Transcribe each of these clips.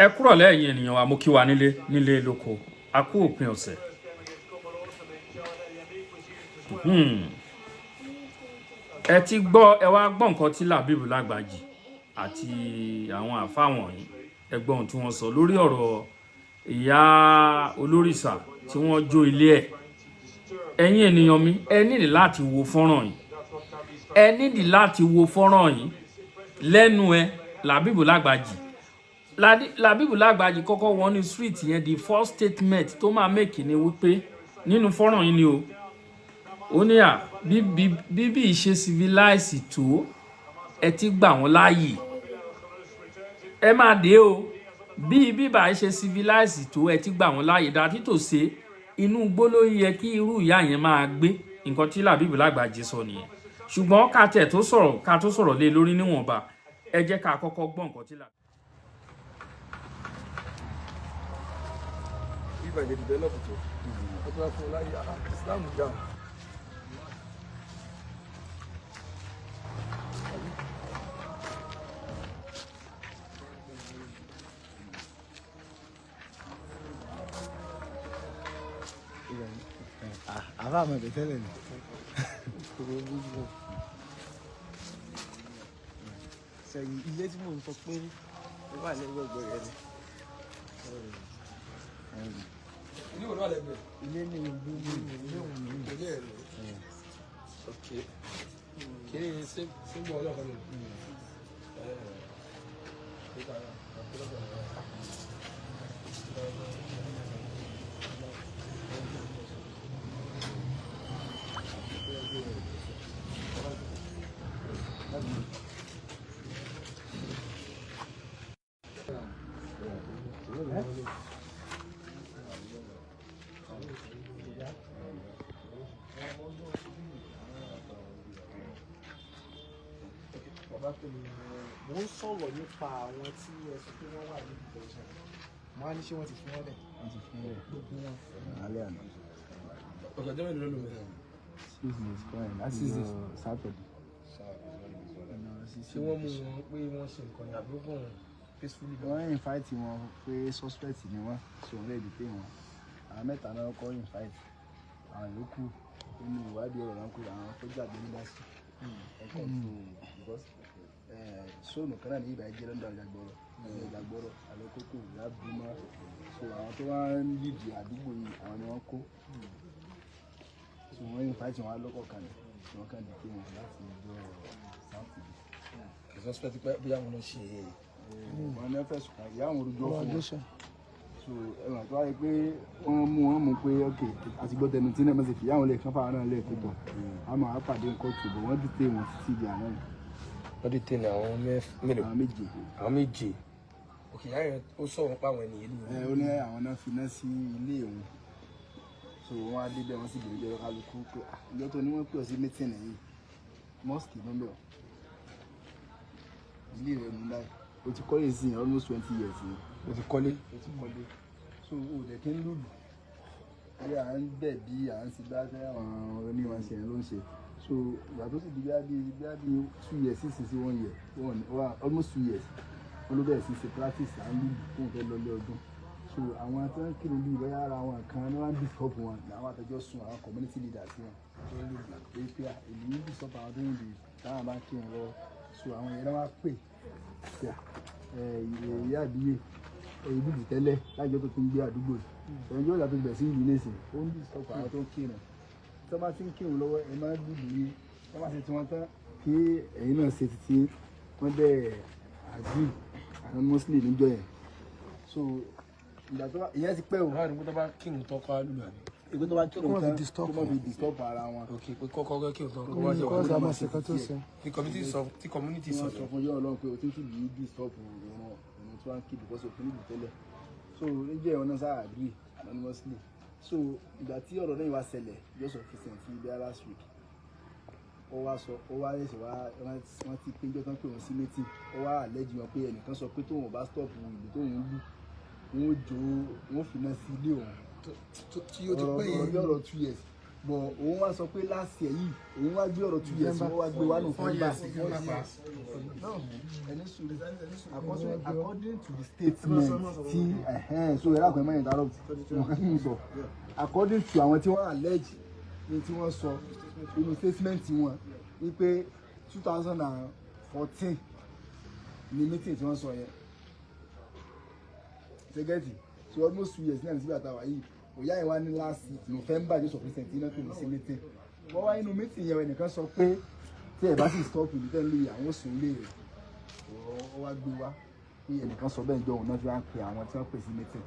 ẹ kúrò lẹ́yìn ènìyàn wa mo kí wa nílé lóko a kú òpin ọ̀sẹ̀. ẹ ti gbọ́ ẹ wá gbọ́ nǹkan tí Làbíbù Lágbàjì àti àwọn àfáà wọ̀nyí ẹ gbọ́ ohun tí wọ́n sọ lórí ọ̀rọ̀ ìyá olórìṣà tí wọ́n jó ilé ẹ̀. ẹ̀yin ènìyàn mi ẹ nídìí láti wo fọ́nrán yìí lẹ́nu ẹ Làbíbù Lágbàjì. Làbíbù Lágbàjì kọ́kọ́ wọ́n ní street yẹn the first statement tó máa make ni wípé nínú fọ́nrán yìí ni o ó ní à bíbí ìṣe civilize tó ẹ ti gbà wọ́n láàyè ẹ máa dé o bí bíbá ìṣe civilize tó ẹ ti gbà wọ́n láàyè dá títò ṣe inú igbó ló yẹ kí irú ìyá yẹn máa gbé nǹkan tí Làbíbù Lágbàjì sọ nìyẹn ṣùgbọ́n ká tó sọ̀rọ̀ lé lórí níwọ̀nba ẹ jẹ́ ká kọ́kọ́ gbọ́ nǹkan tí ìbàjẹ́ develop tó ọjọ́ fún láyé Islam down. àbá àmọ́ ẹ̀bẹ̀ tẹ́lẹ̀ ni. sẹ́yìn ilé tí mò ń sọ pé ó wà lẹ́yìn ọgbọ̀n rẹ̀ ni. Ilé wo ló wà lẹ́gbẹ̀ẹ́? Ilé ní ìlú ilé òun ní ilé ẹ̀ lọ. Ok. Kí ni símbọ̀ ọlọ́kan lò? mo ń sọ̀rọ̀ nípa àwọn tí ẹ sọ pé wọ́n wà ní ìtọ́jà wọ́n á ní ṣé wọ́n ti fún wọn lẹ̀ gbogbo wọn. alẹ́ àná. ọ̀gá jẹ́ mẹ́rin ló lò wẹ̀. 6 days kọ́rin láti lọ Saturday. ṣé wọ́n mú wọn pé wọ́n ṣe nǹkan ní àbúrò wọn peacefully. wọ́n invite wọn pé suspect ni wọ́n so wọ́n lè dìté wọn àwọn mẹ́ta náà kọ́ invite àwọn yòókù nínú ìwádìí ọ̀rọ̀ náà pé àwọn tó jáde nígbà sí ẹ̀kọ́ tó because sóònù kan náà ní ìbá ẹjẹ lọ́dọ̀ ìjàgbọ́rọ̀ àlọ́kókò lábúmọ́ so àwọn tó wá ń lìdì àdúgbò yìí àwọn ni wọ́n kó so wọ́n invite wọn lọ́kọ̀ kan tí wọ́n kàn dìté wọn láti ìjọ Saturday. suspect pé bóyá wọn lọ ṣe wọn ní fẹ́ sùn ìyá àwọn olùjọ fún wọn so ẹ̀wọ̀n tó wáyé pé wọ́n mú pé ok àti gbọ́ tẹnu tí náà mọ̀ sí fi yáwọn lè kán fáwọn náà lè pẹ̀tọ̀ àmọ́ àpàdé nǹkan tó bọ̀ wọ́n dìté wọn títí di àná yìí. wọ́n dì tẹ̀ ní àwọn mélòó. àwọn méje. òkè yára yẹn ó sọ̀rọ̀ pa àwọn ènìyàn nìyẹn. ó ní àwọn náà fi iná sí ilé òun so wọ́n á dé bẹ́ẹ̀ wọ́n sì bèrè jẹ́ kálukú pé ìjọ tó ní wọ́n pè ọ́ sí mítìnì yìí mosque ló ń bẹ̀ ọ́ ilé rẹ̀ mú láì o ti kọ́lé sí almost 20 years ni o ti kọ́lé. so o dẹ̀ kí ń lùlù bí à ń bẹ̀ bí à ń ṣe bá fẹ́ àwọn oníwọ̀n ṣe ló ń ṣe so ìgbà tó sì di bí 2 years sí 1 year almost 2 years wọ́n ló bẹ̀rẹ̀ sí ṣe practice à ń lùlù fún ìfẹ́ lọ́lé ọdún so àwọn tó ń kírun bí ìbáyà ara wọn kan ní wọ́n disturb wọn làwọn àtẹjọ́ sun àwọn community leaders wọn tó ń lùlù pé èyí ń disturb àwọn tó ń lù táwọn bá kírun lọ so àwọn yẹn náà wá pè ìyá àbíyè ìlú tẹ́lẹ̀ lájọ́ tó tún gbé àdúgbò ẹ̀yìn yóò yàtọ̀ bẹ̀rẹ̀ sí ìlú nìsín ó ń disturb àwọn tó ń kírun tó bá ti ń kírun lọ́wọ́ ẹ máa dùdù yìí tó bá ṣe tí wọ́n tán kí ẹ̀yin náà ṣe títí wọ́n dẹ̀ àgbì àwọn muslim níjọ yẹn so ìgbà tó bá ìyẹn ti pẹ́ o. láàrin pé tó bá kírun tán kọ́ lùlù àná. ìgbé tó bá kírun tán kó má fi disturb ara wọn. ok pé kọ́kọ́ kírun tán kó wá ṣe kọ́ ọ̀sán máa ṣe kan tó ṣe. tí community sọ sọ fún yọ Ọlọ́run pé o ti ń fìlú yìí disturb ìrun tí wọ́n ń kí because òfin ìlú tẹ́lẹ̀ so níjẹ́ ìwọ̀n náà sáà agree anonymously so ìgbà tí ọ̀rọ̀ náà wá ṣẹlẹ̀ just of recent ní bí last week ó wá ẹ̀sẹ̀ wọ́n ti péjọ tán pé wọ́n sí meeting ó wá àlẹ́jì wọn pé ẹnìkan sọ pé tóun ò bá stop ìlú tóun ń lù wọ́n fi náà sí ilé òun tí ó ti pẹ́ yẹn ọ̀rọ̀ 2 years bọ̀ òun wá sọ pé last year yìí òun wá gbé ọ̀rọ̀ 2 years wọ́n wá gbé wá nù fún bá ẹni sùúrù according to the statement tí so ẹ̀rọ àpẹẹrẹ mẹ́rin dárò mo kàn ń sọ according to àwọn tí wọ́n allege ní tí wọ́n sọ inú statement wọn wípé 2014 ní meeting tí wọ́n sọ yẹn ṣẹ́gẹ́tì so almost 2 years náà ní síbi àtàwà yìí òyà yẹn wá ní last November just of recent iná tó ní sí meeting wọ́n wá inú meeting yẹn ẹnìkan sọ pé tí ẹ̀ bá sì stop ìlú tẹ́lẹ̀ àwọn sùn lè rẹ̀ ó wá gbé wá pé ẹnìkan sọ bẹ́ẹ̀ jọ òun náà fi wá ń pe àwọn tí wọ́n pè sí meeting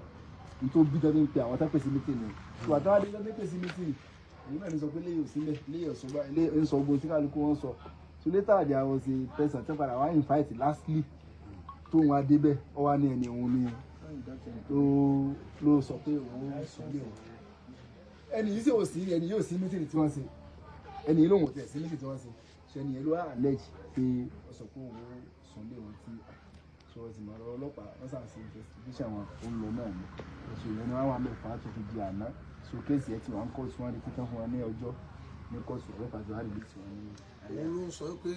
nítorí bí tọ́jú ń pe àwọn tí wọ́n pè sí meeting ni ìwà tí wọ́n adé tọ́jú pè sí meeting òun náà ní sọ pé léyìn òsínbẹ̀ léyìn ọ̀sọ́gbà léyìn ń sọ gbogbo tí kálukú wọn sọ so later there was a person tí wọ́n padà wá invite lastly tó wọn adé bẹ́ẹ̀ ọ wá ní ẹni òun ni ló sọ pé òun sọ lé òun ẹni yìí sì ò sí ẹni yóò sí meeting tí wọ́n ṣe ẹni yìí lòun ò tẹ̀ sí meeting tí wọ́n ṣe ṣe ẹni yẹn ló wá allege pé ó sọ pé òun sọ lé òun tí so wọ́n ti mọ̀ ọ́ ọlọ́pàá wọ́n sàn sí investigation wọn ó ń lọ náà ni so ìyẹn ni wọ́n wà mẹ́fà tó fi di àná so kéèsì ẹ̀ tí wọ́n ń kọ́ tí wọ́n rí kíkọ́ fún wọn ní ọjọ́ ní kóòtù ọlọ́pàá tó wá rí létí wọn ní. àwọn ló sọ pé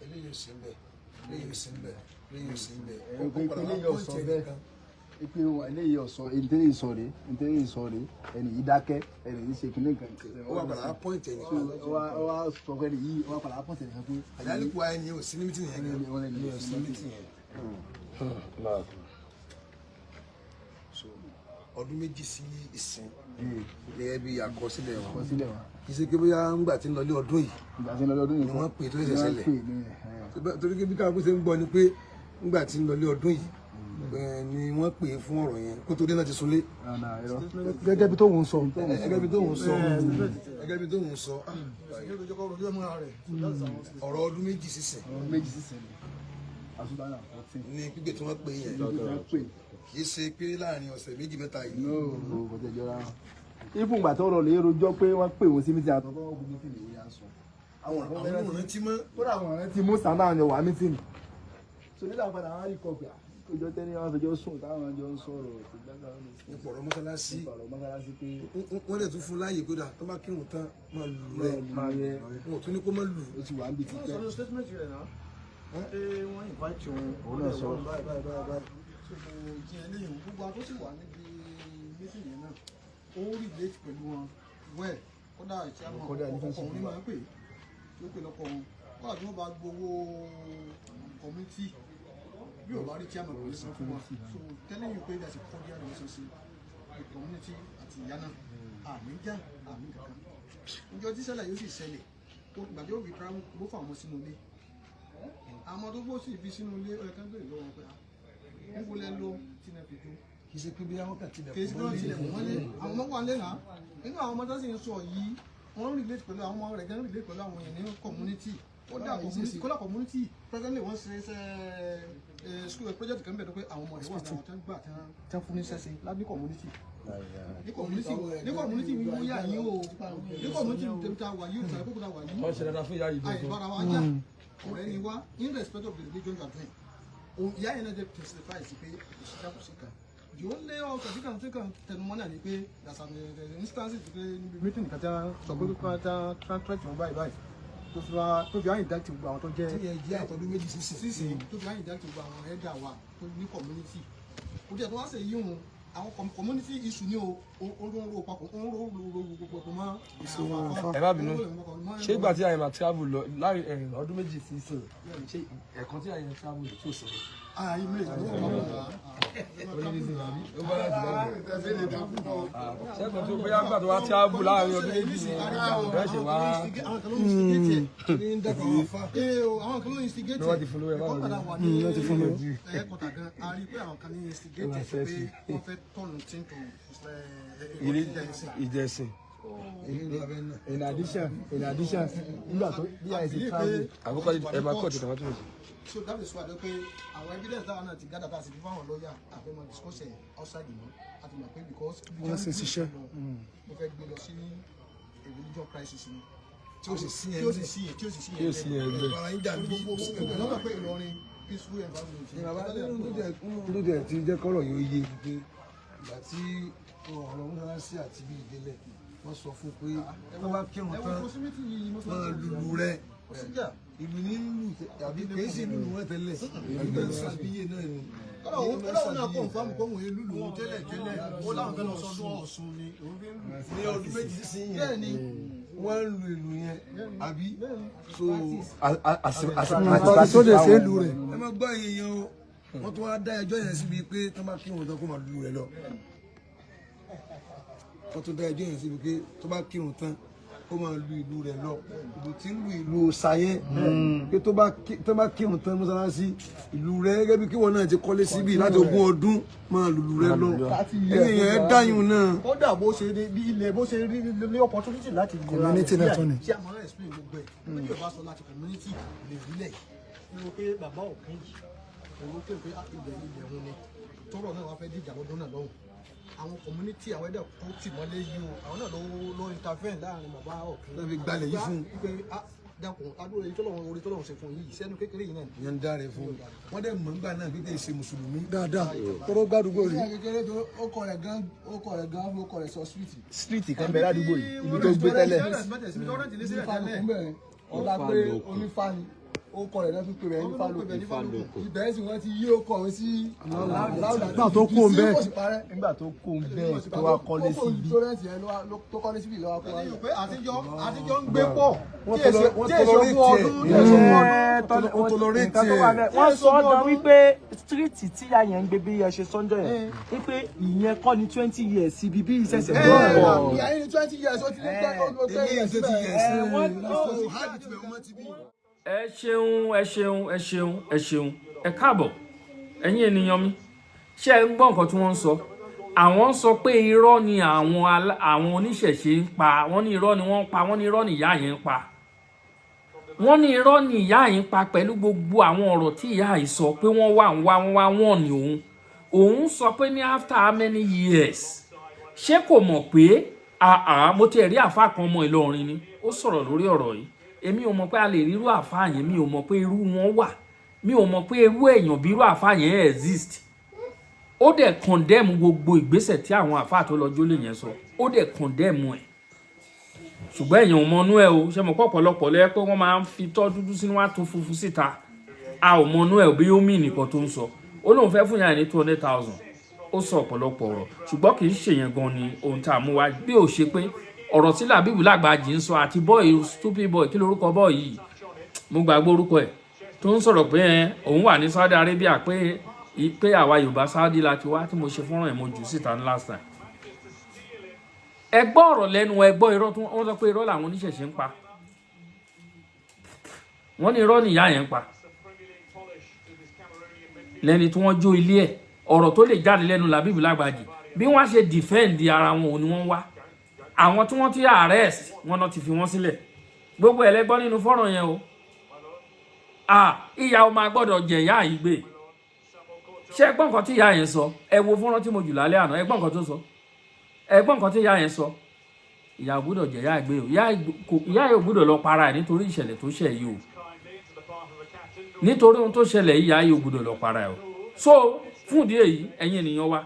eléyìí ò sí ń bẹ eléyìí ò sí ń bẹ eléyìí ò sí ń bẹ eléyìí ọ̀sọ̀ bẹ́ẹ̀ ipe eléyìí ọ̀sọ̀ ìtẹ́lẹ̀ ìsọ̀rẹ́ ẹni yìí dákẹ́ ẹni yìí ṣe kìnnìún kan. ó wà padà pọ́ìntì ẹni kan. ó wá sọ pé ẹni yìí ó wá padà pọ́ìntì ẹni kan pé. àyálùkù ayé ni ò sí ní mítìnì yẹn gan. ní ò sí ní mítìnì yẹn. ọdún méjì sí ìsìn gẹ́gẹ́ bí àkọsílẹ̀ wọn. àkọsílẹ̀ wọn. kì í ṣe pé bóyá ńgbà tí ń lọlé ọdún yìí. ìgbà tí ń lọlé ọdún yìí ni wọ́n pè tó ṣẹ̀ṣẹ̀ ṣẹlẹ̀. torí pé bí káàkiri ṣe ń gbọ́ ni pé ńgbà tí ń lọlé ọdún yìí ni wọ́n pè é fún ọ̀rọ̀ yẹn kó tó dé náà ti sunlé. gẹ́gẹ́ bí tóun sọ. gẹ́gẹ́ bí tóun sọ. gẹ́gẹ́ bí tóun sọ. ọ̀rọ̀ ọdún méjì sísìn. ní pípé tí wọ́n pè é yẹn kì í ṣe pé láàrin ọ̀sẹ̀ méjì mẹ́ta yìí. kò tẹ̀ jọra ifun gbà tọrọ lè rojọ́ pé wọ́n pè wọ́n sí mítì àtọ́kọ́ wọn kò mítì lè yá sọ. àwọn ọ̀rẹ́ tí mọ́. kódà àwọn ọ̀rẹ́ tí mú sàn náà yọ wá mítì ni. so nígbà padà wọn rí kọfì àkójọ tẹ́lẹ̀ wọn fẹjọ́ sùn táwọn jọ ń sọ̀rọ̀ nípa ọ̀rọ̀ mọ́sálásí pé wọ́n lè tún fún láàyè pé tó bá kírun tán máa lù rẹ̀ wọn ò tún ní kó má lù. ó ti wà ń bi ti tẹ́. òun náà sọ ìjìnlẹ̀ lẹ́yìn gbogbo àwọn tó sì wà níbi mítìnì yẹn náà ó rí létí pẹ̀lú wọn wẹ́ẹ̀ kódà ìṣàmọ̀ ọkọ̀ òun ní máa ń pè tó pè lọ́kọ̀ wọn kódà tí wọ́n bá gbowó kọ̀mítì bí ò bá rí chairman kò ní san fún wọn so telling you pé there's a cordial relationship with community àti ìyá náà àmì já àmì kankan ìjọ tí ṣẹlẹ̀ yóò sì ṣẹlẹ̀ ìgbàdí ó fi travel bó fà wọn sínú ilé àmọ́ tó bó sì fi sínú ilé ọ̀yẹ́ká gbèrè lọ́wọ́ pé níbo lẹ lọ tí náà fi dún. kì í ṣe pé bí àwọn kan tilẹ̀ kì í ṣe pé wọ́n tilẹ̀ mọ́ mọ́lé àwọn ọmọ wà lẹ́nà nínú àwọn ọmọ tó sì ń sọ yìí wọ́n ń relate pẹ̀lú àwọn ọmọ rẹ̀ gan relate pẹ̀lú àwọn èèyàn ní community kódà community presently wọ́n ṣe school project kan bẹ̀rẹ̀ pé àwọn ọmọ rẹ̀ wà láwọn tán gbà tán fún ní sẹ́sẹ̀ lábí community ní community wíwú yà yín o ní community tẹ̀mí ta wà yìí o tàbí kókò ta wà yìí wọ́n ṣe dáadáa fún ìyá yìí àìbára wa jà ọ̀rẹ́ ni wá in respect of the religion you are doing ìyá yẹn náà jẹ́ testify sí pé ìṣiṣẹ́ kò sí kan yóò lé ọkọ̀ tí kan tí kan tẹnumọ́ náà ni pé that's an instance pé níbi meeting kan tí wọ́n sọ pé kí wọ́n try to báyìí báyìí tó fi àyìn dáàtì gbogbo àwọn tó jẹ́ tí ẹ jẹ́ àtọ́dún méjì sísìn tó fi àyìn dáàtì gbogbo àwọn ẹ̀dá wa tó ní community kò jẹ́ tó wá sí yíhun àwọn community issue ní olóró papọ̀ olóró gbogbo mọ́ ẹ má bínú ṣé ìgbà tí àyìn máa travel lọ láàrin ọdún méjì sísìn ṣé ẹ̀kan tí àyìn travel lọ tó sọ ààyè méjì ló wà ṣẹ́gun tó bóyá gbà tó wá travel láàrin ọdún méjì ni bẹ́ẹ̀ ṣe wá ní dẹ́kun ọ̀fà àwọn kan ló instigate wọ́n ti fún lórí ẹ̀ báwọn ní wọ́n ti fún lórí ẹ̀ẹ́kọ̀tà gan a rí pé àwọn kan ní instigate pé wọ́n fẹ́ tọ́nù tí ń tó ìjẹsìn. in addition nígbà tó bí àìsí travel àkókò ẹ máa kọ́ ọ̀tún tàbátì so that is why I pé àwọn evidence dáhùn náà ti gádà tá a sì fi fáwọn lọ́ọ̀yà àfẹ́mọ̀ discuss ẹ̀ outside ìmọ̀ àti mọ̀ pé because wọ́n sì ń ṣiṣẹ́ mo fẹ́ gbé lọ sí a religion crisis ni tí ó sì sí ẹ gbẹ lọ́wọ́ pé Ìlọrin peaceful environment. ló dẹ̀ ti jẹ́ kọ́rọ̀ yóò yé pé ìgbà tí ọ̀rọ̀ mọ́sálásí àti bí ìdílé wọ́n sọ fún pé tó bá kírun tán máa lùlù rẹ̀ ìlú ní lùlù tàbí kìí ṣe lùlù wọn tẹ́lẹ̀ ìlú náà sàbíyè náà ni. ọlọ́run náà kọ́ nǹkan kóhùn yẹn lùlù wọn tẹ́lẹ̀ ó láwọn fẹ́ lọ sọ́dún Ọ̀ṣun ni ní ọdún méjì sí yẹn wọ́n ń lu ìlú yẹn àbí so àsìkò tó lè ṣe é lu rẹ̀. ẹ má gbọ́ èèyàn o wọ́n tún wá dá ẹjọ́ yẹn síbi pé tó bá kírun tán kó máa lùlù rẹ̀ lọ wọ́n tún dá ẹjọ́ yẹn síbi pé tó bá kírun tán kó máa lu ìlú rẹ̀ lọ ìlú tí ń lu ìlú ṣayẹ́ pé tó bá kírun tán mọ́sálásí ìlú rẹ̀ gẹ́gẹ́ bí kí wọ́n náà ti kọ́lé síbi láti 20 ọdún máa lùlù rẹ̀ lọ ènìyàn ẹ̀ dáyùn náà. kódà bó ṣe rí ilé bó ṣe rí ní opportunity láti community náà tún ni. ṣé àmọ́ explain gbogbo ẹ̀ méjì ọba sọ láti community lè rílẹ̀ nínú pé bàbá òkun yìí òun pé ilẹ̀ òun ni tọ́rọ̀ náà wàá fẹ́ díjà lọ́dún náà lọ́hùn àwọn community àwọn ẹ̀dẹ̀ tó tì mọ́lé yìí o àwọn náà ló intervene láàrin bàbá òkun. náà fi gbalẹ̀ yìí fún un. pé dákun adúlọ̀ yìí tọ́lọ́run orí tọ́lọ́run ṣe fún yìí sẹ́nu kékeré yìí náà. yẹn ń dáre fún un wọ́n dẹ̀ mọ̀ nígbà náà gbígbé ṣe mùsùlùmí dáadáa tọ́rọ gbàdúgbò rí. ní kékeré tó ó kọ rẹ̀ gan ó kọ rẹ̀ sọ street kan bẹ ládùúgbò yìí ibi tó gbé tẹ́lẹ̀. ọlá pé onífàní ó kọ rẹ̀ náà fi pè rẹ̀ nífà lóko ìbẹ̀rẹ̀ sì wọ́n ti yí ó kọ̀ sí nígbà tó kó ń bẹ́ẹ̀ nígbà tó kó ń bẹ́ẹ̀ tó wá kọ́lé síbi. tó kọ́lé síbi lọ́wọ́ kọ́ wáyé. àtijọ́ ń gbé pọ̀ wọ́n sọ ọ́ dán wípé stíríìtì tí ìyá yẹn ń gbé bí ẹ ṣe sọ́njọ́ yẹn wípé ìyẹn kọ́ ni 20 years síbi bí ìṣẹ̀ṣẹ̀ bọ̀. ìyá yẹn ní 20 years ó ti ní ẹ ṣeun ẹ ṣeun ẹ ṣeun ẹ ṣeun ẹ káàbọ̀ ẹ̀yin ènìyàn mi ṣé ẹ ń gbọ́ nǹkan tí wọ́n ń sọ àwọn sọ pé irọ́ ni àwọn oníṣẹ̀ṣe ń pa wọ́n ní irọ́ ni wọ́n ń pa wọ́n ní irọ́ ni ìyá yẹn ń pa wọ́n ní irọ́ ni ìyá yẹn ń pa pẹ̀lú gbogbo àwọn ọ̀rọ̀ tí ìyá yìí sọ pé wọ́n wà ní òun sọ pé ní after how many years ṣé kò mọ̀ pé mo ti rí àfáà kan ọmọ Ìlọrin ni ó sọ̀rọ̀ lórí ọ̀rọ̀ yìí èmi ò mọ̀ pé a lè rí irú àfáà yẹn mi ò mọ̀ pé irú wọn wà mi ò mọ̀ pé irú èèyàn bí irú àfáà yẹn exist ó dẹ̀ condemn gbogbo ìgbésẹ̀ tí àwọn àfáà tó lọ jólè yẹn sọ ó dẹ̀ condemn ẹ̀ ṣùgbọ́n èèyàn ò mọnú ẹ̀ o ṣe mọ̀ pọ̀pọ̀lọpọ̀ lẹ́yìn pé wọ́n máa ń fi tọ́ dúdú sínú wá tó funfun síta a ò mọnú ẹ̀ bí ó mì nìkan tó ń sọ ó lóun fẹ́ fún yàrá ní 200,000 ó sọ ọ̀pọ̀lọpọ̀ ọ̀rọ̀ ṣùgbọ́n kì í ṣèyẹn gan ni ohun tá a mú wá bí ò ṣe pé ọ̀rọ̀ tí Làbíbù Làgbàjì ń sọ àti bọ́ọ̀ì stupid boy kí lorúkọ bọ́ọ̀ì yìí mo gbàgbé orúkọ ẹ̀ tó ń sọ̀rọ̀ pé òun wà ní Saudi Arabia pé àwa Yorùbá Saudi la ti wá tí mo ṣe fọ́nrán ẹ̀ mo jù síta ní last time. ẹ gbọ́ ọ̀rọ̀ lẹ́nu ẹ gbọ́ irọ́ tí wọ́n sọ pé irọ́ làwọn oníṣẹ̀ṣe ń pa wọ́n ní irọ́ nìyá yẹn ń pa lẹ́ni tí wọ́n jó ilé ẹ̀ ọ̀rọ̀ tó lè jáde lẹ́nu Làbíbù Làgbàjì bí wọ́n ṣe defend ara wọn ò ní wọ́n wá àwọn tí wọ́n ti arrest wọn náà ti fi wọ́n sílẹ̀ gbogbo ẹlẹ́gbọ́n nínú fọ́nrán yẹn o ìyá ọmọ agbọ́dọ̀ jẹ ìyá yìí gbé ṣé ẹgbọ́n nǹkan tí ìyá yẹn sọ ẹ wo fọ́nrán tí mo jù lálẹ́ àná ẹgbọ́n nǹkan tó sọ ẹgbọ́n nǹkan tí ìyá yẹn sọ ìyá ò gbọ́dọ̀ jẹ ìyá gbé o ìyá yìí ò gbọ́dọ̀ lọ para ẹ̀ nítorí ìṣẹ̀lẹ̀ tó ṣẹ̀ yìí o nítorí ohun tó ṣẹlẹ̀ ìyá yìí ò gbọ́dọ̀ lọ para ẹ̀ o so fún ìdí èyí ẹ̀yin ènìyàn wa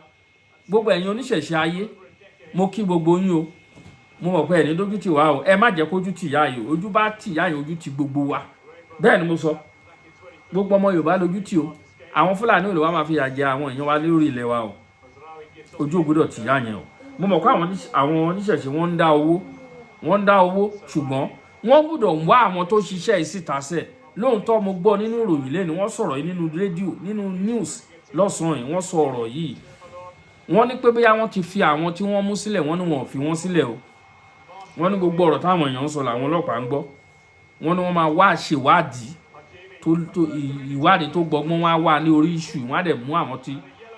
gbogbo ẹ̀yin oníṣẹ̀ṣe ayé mo kí gbogbo yín o mo mọ̀ pé ẹni dójú tì wá o ẹ má jẹ́ kójú tì ìyá yìí ojú bá tì ìyá yìí ojú tì gbogbo wa bẹ́ẹ̀ ni mo sọ gbogbo ọmọ Yorùbá lójú tì o àwọn Fúlàní ò lè wá máa fi yà jẹ àwọn èèyàn wa lórí ilẹ̀ wa o ojú ò gbọ́dọ̀ tì ìyá yẹn o mo mọ̀ pé àwọn oníṣẹ̀ṣe wọ́n ń dá owó ṣùgbọ́n wọ́n gbọ́dọ̀ wá àwọn tó ṣiṣẹ́ ìsìtàsẹ̀ lóòótọ́ mo gbọ́ nínú ìròyìn lẹ́nu wọ́n sọ̀rọ̀ yìí nínú rédíò nínú news lọ́sàn-án yìí wọ́n sọ ọ̀rọ̀ yìí wọ́n ní pé bóyá wọ́n ti fi àwọn tí wọ́n mú sílẹ̀ wọ́n ní wọn ò fi wọ́n sílẹ̀ o wọ́n ní gbogbo ọ̀rọ̀ táwọn èèyàn ń sọ làwọn ọlọ́pàá ń gbọ́ wọ́n ní wọ́n máa wá ṣèwádìí ìwádìí tó gbọgbọ́n wá wà ní orí iṣu wọ́n á dẹ̀ mú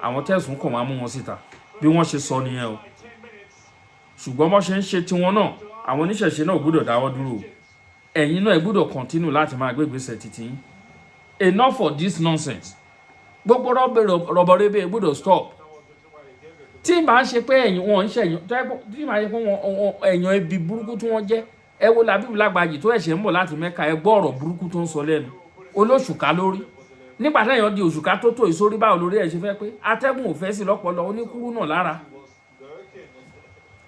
àwọn tẹ̀sùn kàn wá mú wọn síta bí wọ́n ṣe sọ nìyẹn o ṣùgbọ́n bó ṣe ń ṣe tiwọn náà àwọn oníṣẹ̀ṣe náà gbọ́dọ̀ dáwọ́ dúró ẹ̀yin náà gbọ́dọ̀ continue láti máa gbé ìgbésẹ̀ títí enough for this nonsense gbogbo rọ̀bọ̀rẹ́bẹ̀ gbọ́dọ̀ stop tí màá ṣe pé ẹ̀yìn wọn ń ṣẹ̀yìn tí màá ṣe pé ẹ̀yàn ibi burúkú tí wọ́n jẹ́ ẹ wo Làbíbù Làgbàjì tó ẹ̀ṣẹ̀ ń bọ̀ láti Mẹ́kà ẹ gbọ́ ọ̀rọ̀ burúkú tó ń sọ lẹ́nu olóṣùká lórí nígbà téèyàn di òṣùká tó tó ìsórí báwo lórí ẹ̀ ṣe fẹ́ pé atẹ́gùn ò fẹ́ sí lọ́pọlọ oníkúrú náà lára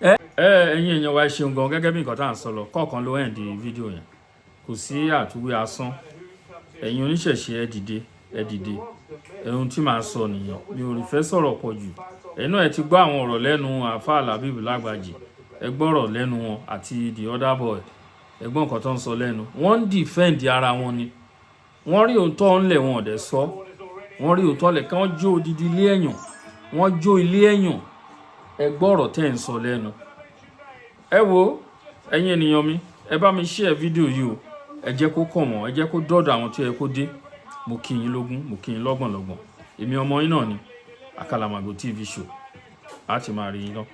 ẹ̀yin èèyàn wa ṣeun gan gẹ́gẹ́ bí nǹkan tá à ń sọ lọ kọ̀ọ̀kan ló end fídíò yẹn kò sí àtúwé asán ẹ̀yin oníṣẹ̀ṣe ẹ dìde ohun tí màá sọ nìyẹn mi ò rí fẹ́ sọ̀rọ̀ pọ̀ jù ẹ̀yin náà ẹ ti gbọ́ àwọn ọ̀rọ̀ lẹ́nu àáfàá Labeeb Lagbaji ẹ gbọ́rọ̀ lẹ́nu wọn àti the other boy ẹ gbọ́ nǹkan tó ń sọ lẹ́nu wọ́n ń defend ara wọn ni wọ́n rí òótọ́ ńlẹ̀ wọn ọ̀dẹ̀ sọ wọ́n rí òótọ́ lẹ̀ kí wọ́n jó odidi ilé èèyàn wọ́n jó ilé èèyàn ẹ gbọ́rọ̀ tẹ́ ń sọ lẹ́nu ẹ wo ẹ̀yin ènìyàn mi ẹ bá mi share fídíò yìí o ẹ jẹ́ kó kàn wọ́n ẹ jẹ́ kó dọ́dọ̀ àwọn tí ẹ kó dé mo kí yín lógún mo kí yín lọ́gbọ̀nlọ́gbọ̀n èmi ọmọ yín náà ni Àkàlàmàgbò TV show láti máa rí yín náà.